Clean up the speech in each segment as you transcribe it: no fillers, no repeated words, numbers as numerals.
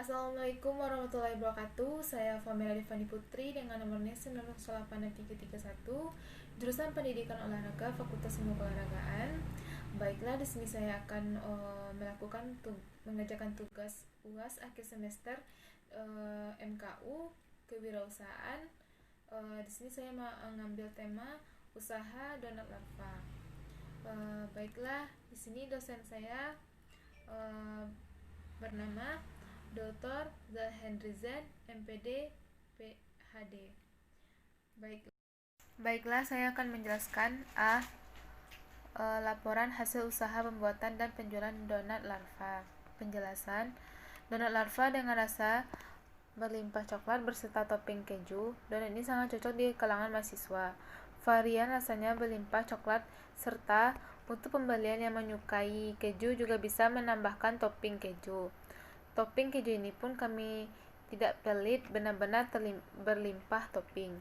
Assalamualaikum warahmatullahi wabarakatuh. Saya Famila Divani Putri dengan nomor NIS 9086331, jurusan Pendidikan Olahraga Fakultas Ilmu Keolahragaan. Baiklah, di sini saya akan mengerjakan tugas UAS akhir semester MKU Kewirausahaan. Di sini saya mengambil tema usaha donat larva. Baiklah, di sini dosen saya bernama Dr. Zahhendrizen, MPD, PhD. Baiklah, saya akan menjelaskan laporan hasil usaha pembuatan dan penjualan donat larva. Penjelasan: donat larva dengan rasa berlimpah coklat berserta topping keju. Donat ini sangat cocok di kalangan mahasiswa. Varian rasanya berlimpah coklat serta untuk pembelian yang menyukai keju juga bisa menambahkan topping keju. Topping keju ini pun kami tidak pelit, benar-benar berlimpah topping.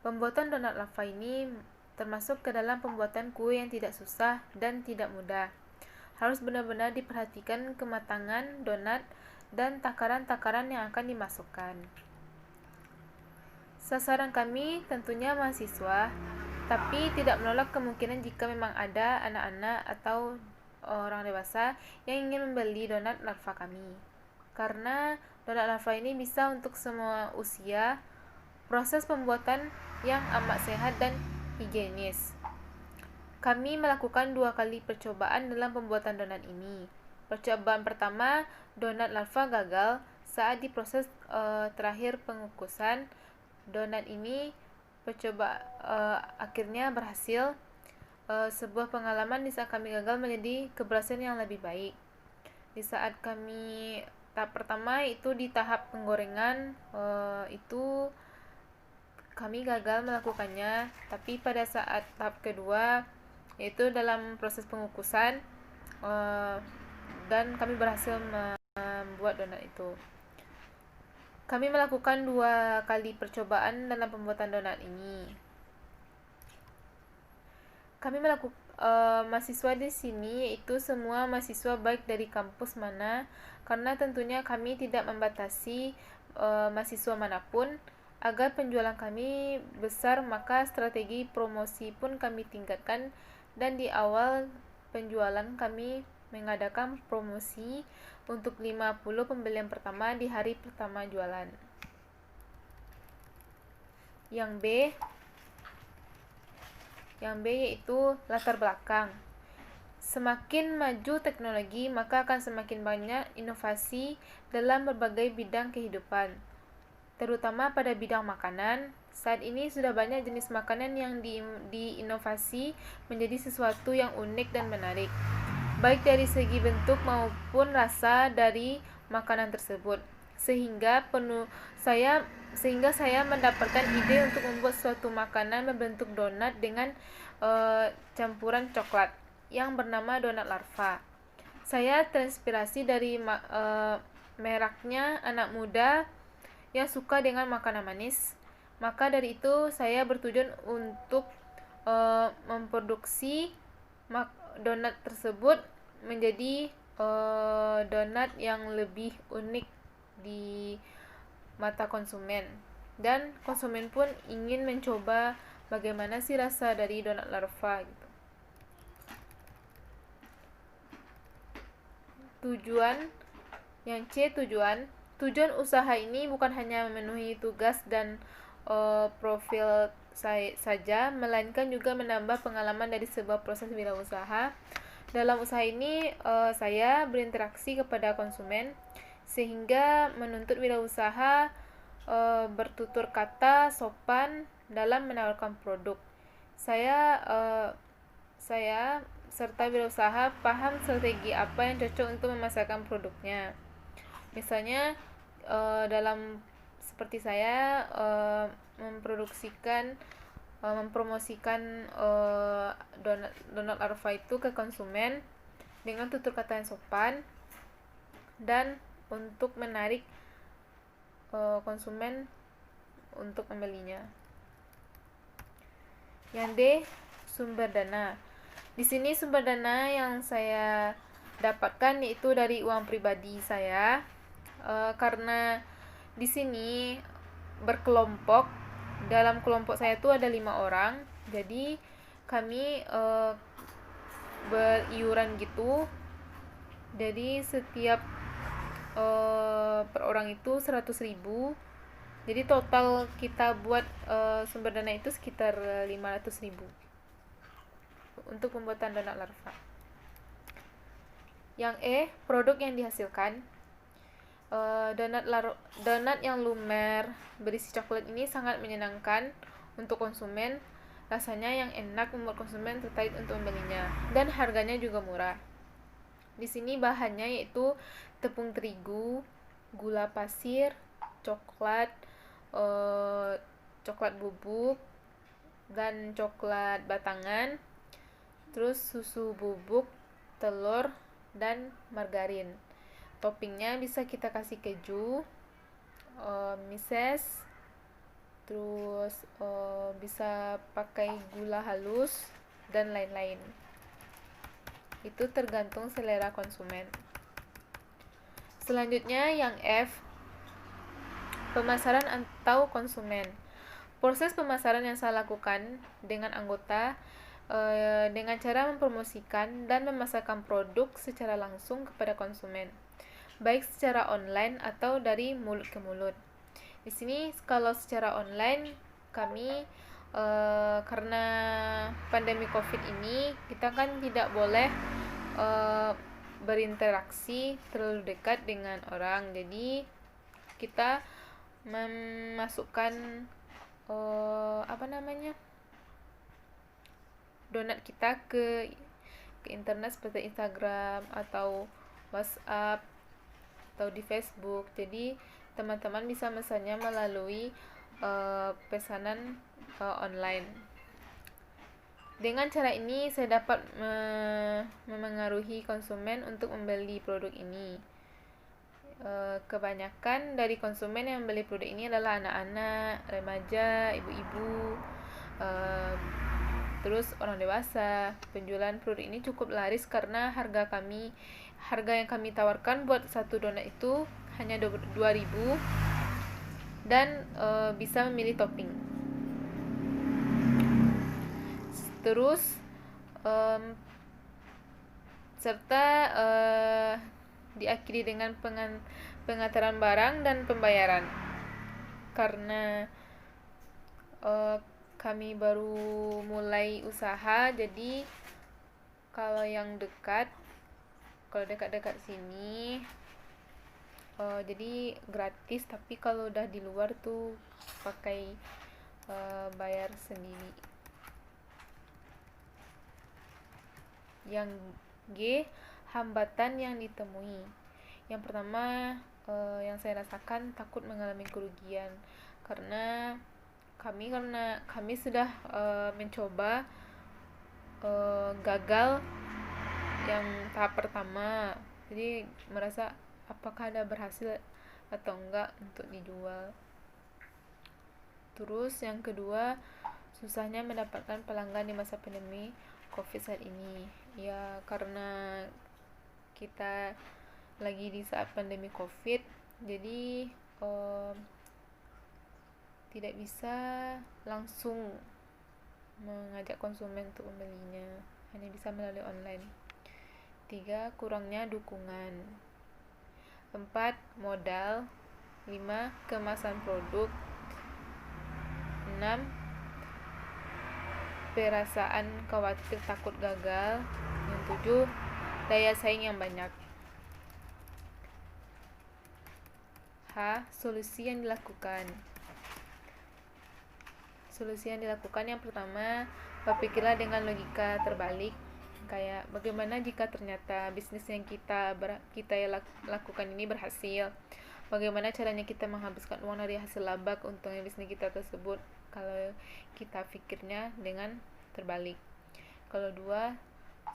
Pembuatan donat larva ini termasuk ke dalam pembuatan kue yang tidak susah dan tidak mudah. Harus benar-benar diperhatikan kematangan donat dan takaran-takaran yang akan dimasukkan. Sasaran kami tentunya mahasiswa, tapi tidak menolak kemungkinan jika memang ada anak-anak atau orang dewasa yang ingin membeli donat larva kami. Karena donat larva ini bisa untuk semua usia, proses pembuatan yang amat sehat dan higienis. Kami melakukan 2 kali percobaan dalam pembuatan donat ini. Percobaan pertama, donat larva gagal saat di proses terakhir pengukusan. Donat ini akhirnya berhasil. Sebuah pengalaman di saat kami gagal menjadi keberhasilan yang lebih baik. Di saat kami tahap pertama itu di tahap penggorengan, itu kami gagal melakukannya, tapi pada saat tahap kedua yaitu dalam proses pengukusan, dan kami berhasil membuat donat itu. Kami melakukan 2 kali percobaan dalam pembuatan donat ini. Kami mahasiswa di sini yaitu semua mahasiswa baik dari kampus mana, karena tentunya kami tidak membatasi mahasiswa manapun. Agar penjualan kami besar, maka strategi promosi pun kami tingkatkan, dan di awal penjualan kami mengadakan promosi untuk 50 pembelian pertama di hari pertama jualan. Yang B yaitu latar belakang. Semakin maju teknologi, maka akan semakin banyak inovasi dalam berbagai bidang kehidupan, terutama pada bidang makanan. Saat ini sudah banyak jenis makanan yang diinovasi menjadi sesuatu yang unik dan menarik, baik dari segi bentuk maupun rasa dari makanan tersebut. Sehingga saya mendapatkan ide untuk membuat suatu makanan berbentuk donat dengan campuran coklat yang bernama donat larva. Saya terinspirasi dari mereknya anak muda yang suka dengan makanan manis. Maka dari itu saya bertujuan untuk memproduksi donat tersebut menjadi donat yang lebih unik di mata konsumen, dan konsumen pun ingin mencoba bagaimana sih rasa dari donat larva gitu. Tujuan usaha ini bukan hanya memenuhi tugas dan profil saja, melainkan juga menambah pengalaman dari sebuah proses wirausaha. Dalam usaha ini saya berinteraksi kepada konsumen, sehingga menuntut wirausaha bertutur kata sopan dalam menawarkan produk. Saya serta wirausaha paham strategi apa yang cocok untuk memasarkan produknya. Misalnya dalam seperti saya mempromosikan donat larva itu ke konsumen dengan tutur kata yang sopan dan untuk menarik konsumen untuk membelinya. Yang D, sumber dana. Di sini sumber dana yang saya dapatkan yaitu dari uang pribadi saya. Karena di sini berkelompok, dalam kelompok saya tuh ada 5 orang, jadi kami beriuran gitu. Jadi setiap per orang itu 100.000. Jadi total kita buat sumber dana itu sekitar 500.000 untuk pembuatan donat larva. Yang produk yang dihasilkan. Donat yang lumer berisi coklat ini sangat menyenangkan untuk konsumen. Rasanya yang enak membuat konsumen tertarik untuk membelinya, dan harganya juga murah. Di sini bahannya yaitu tepung terigu, gula pasir, coklat, coklat bubuk, dan coklat batangan, terus susu bubuk, telur, dan margarin. Toppingnya bisa kita kasih keju, mises, terus bisa pakai gula halus, dan lain-lain. Itu tergantung selera konsumen. Selanjutnya yang F, pemasaran atau konsumen. Proses pemasaran yang saya lakukan dengan anggota dengan cara mempromosikan dan memasarkan produk secara langsung kepada konsumen, baik secara online atau dari mulut ke mulut. Di sini kalau secara online kami karena pandemi COVID ini kita kan tidak boleh berinteraksi terlalu dekat dengan orang, jadi kita memasukkan donat kita ke internet seperti Instagram atau WhatsApp atau di Facebook. Jadi teman-teman bisa memesannya melalui pesanan online. Dengan cara ini saya dapat memengaruhi konsumen untuk membeli produk ini. Kebanyakan dari konsumen yang membeli produk ini adalah anak-anak, remaja, ibu-ibu, terus orang dewasa. Penjualan produk ini cukup laris karena harga yang kami tawarkan buat satu donat itu hanya 2.000 dan bisa memilih topping. Terus serta diakhiri dengan pengantaran barang dan pembayaran. Karena kami baru mulai usaha, jadi kalau dekat-dekat sini jadi gratis, tapi kalau udah di luar tuh pakai bayar sendiri. Yang G, hambatan yang ditemui. Yang pertama yang saya rasakan takut mengalami kerugian karena kami sudah mencoba gagal yang tahap pertama, jadi merasa apakah ada berhasil atau enggak untuk dijual. Terus yang kedua, susahnya mendapatkan pelanggan di masa pandemi COVID saat ini. Ya karena kita lagi di saat pandemi COVID, jadi tidak bisa langsung mengajak konsumen untuk membelinya, hanya bisa melalui online. 3, kurangnya dukungan. 4, modal. 5, kemasan produk. 6, perasaan khawatir takut gagal. Yang 7, daya saing yang banyak. H, solusi yang dilakukan. Yang pertama, berpikirlah dengan logika terbalik. Kayak bagaimana jika ternyata bisnis yang kita lakukan ini berhasil? Bagaimana caranya kita menghabiskan uang dari hasil laba ke untungnya bisnis kita tersebut? Kalau kita pikirnya dengan terbalik. Kalau 2,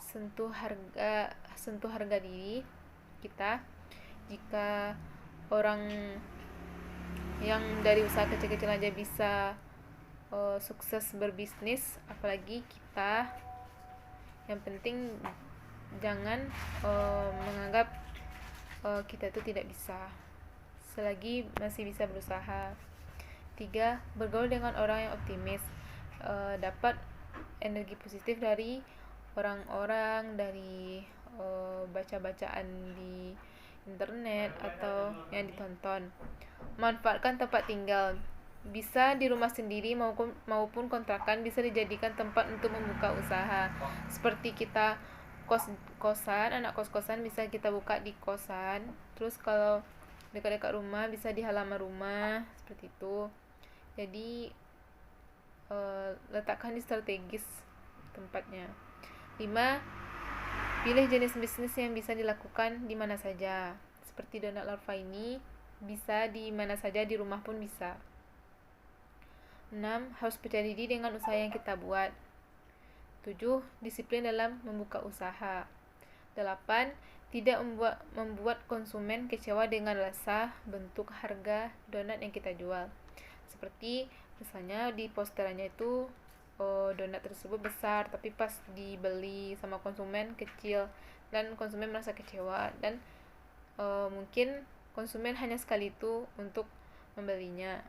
sentuh harga diri kita. Jika orang yang dari usaha kecil-kecil aja bisa sukses berbisnis, apalagi kita. Yang penting jangan menganggap kita itu tidak bisa. selagi masih bisa berusaha. 3. Bergaul dengan orang yang optimis. Dapat energi positif dari orang-orang, dari baca-bacaan di internet atau yang ditonton. Manfaatkan tempat tinggal. Bisa di rumah sendiri maupun kontrakan, bisa dijadikan tempat untuk membuka usaha. Seperti kita kos-kosan, anak kos-kosan bisa kita buka di kosan. Terus kalau dekat-dekat rumah bisa di halaman rumah, seperti itu. Jadi letakkan di strategis tempatnya. 5. Pilih jenis bisnis yang bisa dilakukan di mana saja. Seperti donat larva ini bisa di mana saja, di rumah pun bisa. 6. Harus percaya diri dengan usaha yang kita buat. 7. Disiplin dalam membuka usaha. 8. Tidak membuat konsumen kecewa dengan rasa, bentuk, harga donat yang kita jual. Seperti misalnya di posterannya itu donat tersebut besar, tapi pas dibeli sama konsumen kecil, dan konsumen merasa kecewa, dan mungkin konsumen hanya sekali itu untuk membelinya.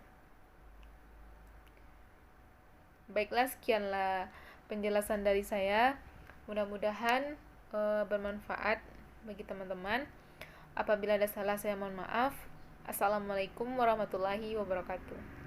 Baiklah, sekianlah penjelasan dari saya. Mudah-mudahan bermanfaat bagi teman-teman. Apabila ada salah, saya mohon maaf. Assalamualaikum warahmatullahi wabarakatuh.